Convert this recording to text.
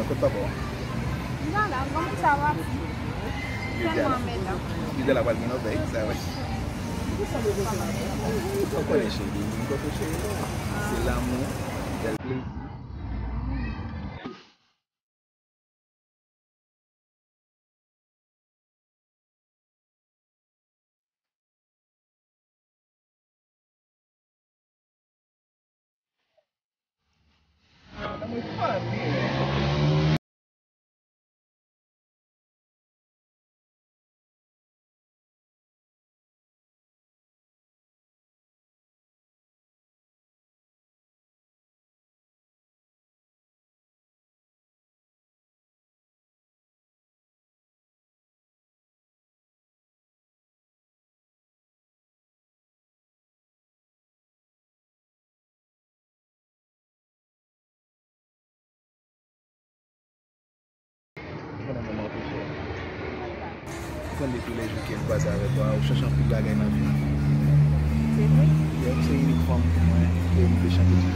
Aku tak apa. Non, là, comment ça va? Tellement méchant. Il est là pour le faire, ça va. On connaît chez lui, on connaît chez lui. C'est l'amour, c'est le plaisir. Quand les tous les jours qui passent avec toi, on cherche un peu de bagaille dans la vie. C'est vrai? C'est unique femme pour moi, et on peut chanter du